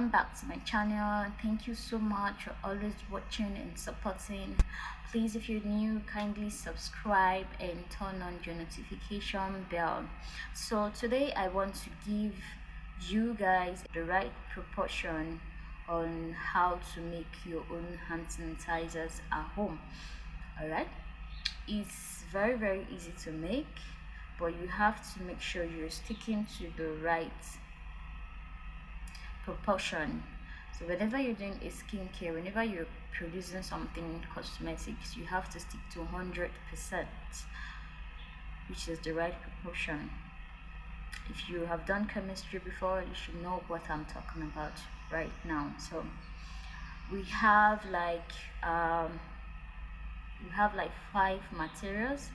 Welcome back to my channel. Thank you so much for always watching and supporting. Please, if you're new, kindly subscribe and turn on your notification bell. So today I want to give you guys the right proportion on how to make your own hand sanitizers at home. All right, it's very easy to make, but you have to make sure you're sticking to the right proportion. So whenever you're doing a skincare, whenever you're producing something cosmetics, you have to stick to 100%, which is the right proportion. If you have done chemistry before, you should know what I'm talking about right now. So we have like 5 materials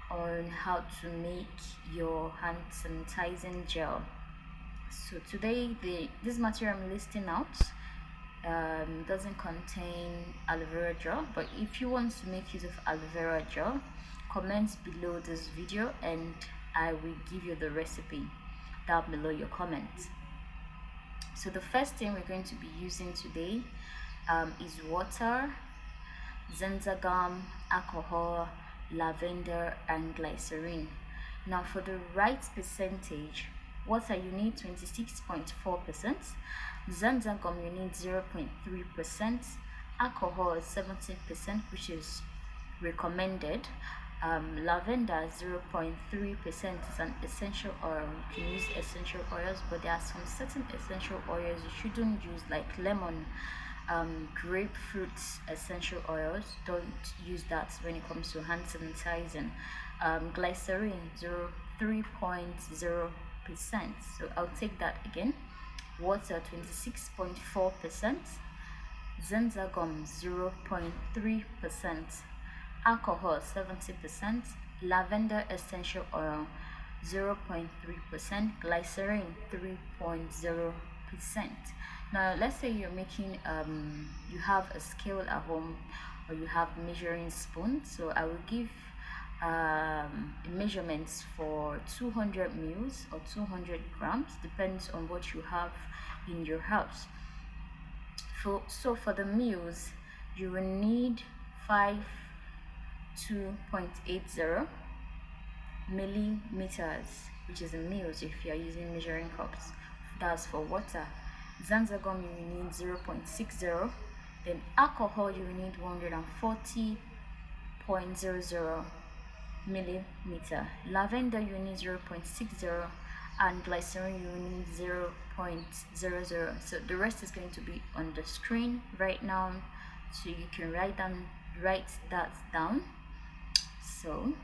on how to make your hand sanitizing gel. So today this material I'm listing out doesn't contain aloe vera gel, but if you want to make use of aloe vera gel, comment below this video and I will give you the recipe down below your comment. So the first thing we're going to be using today is water, zenzagum, alcohol, lavender and glycerin. Now for the right percentage, water you need 26.4%, zenzagum you need 0.3%, alcohol is 17%, which is recommended. Lavender 0.3% is an essential oil. You can use essential oils, but there are some certain essential oils you shouldn't use, like lemon, grapefruit essential oils. Don't use that when it comes to hand sanitizing. Glycerin 3.0%. So I'll take that again. Water 26.4%, zenzagum 0.3%, alcohol 70%, lavender essential oil 0.3%, glycerin 3.0%. Now let's say you're making you have a scale at home or you have measuring spoon. So I will give measurements for 200 mils or 200 grams, depends on what you have in your house. So for the mils, you will need 2.80 millimeters, which is in mils if you are using measuring cups. That's for water. Zenzagum you will need 0.60, then alcohol you will need 140.00 millimeter, lavender you need 0.60, and glycerin you need 0.00. So the rest is going to be on the screen right now, so you can write that down. So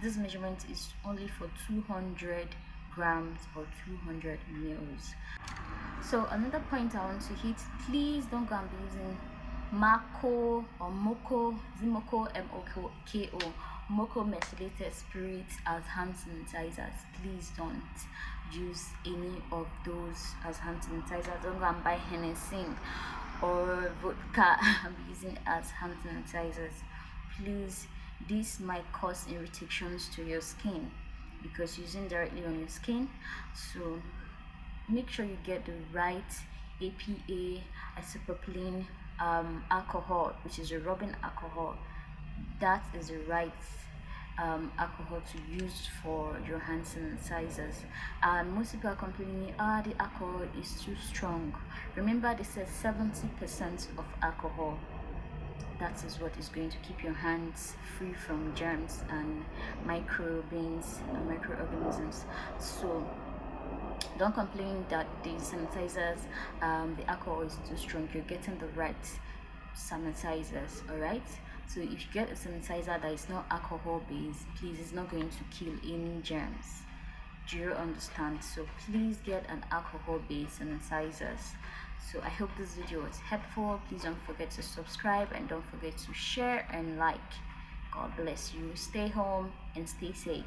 this measurement is only for 200 grams or 200 mils. So another point I want to hit, please don't go and be using Moko or Moko, Zimoko, M-O-K-O, Moko methylated spirits as hand sanitizers. Please don't use any of those as hand sanitizers. Don't go and buy Hennessy or vodka and be using as hand sanitizers. Please, this might cause irritations to your skin because using directly on your skin. So make sure you get the right APA, isopropylene alcohol, which is a rubbing alcohol. That is the right alcohol to use for your hand sanitizers. And most people are complaining, the alcohol is too strong. Remember, they said 70% of alcohol. That is what is going to keep your hands free from germs and microbes and microorganisms. So don't complain that the sanitizers, the alcohol is too strong. You're getting the right sanitizers. All right, so if you get a sanitizer that is not alcohol based, please, it's not going to kill any germs. Do you understand? So please get an alcohol based sanitizers. So I hope this video was helpful. Please don't forget to subscribe and don't forget to share and like. God bless you. Stay home and stay safe.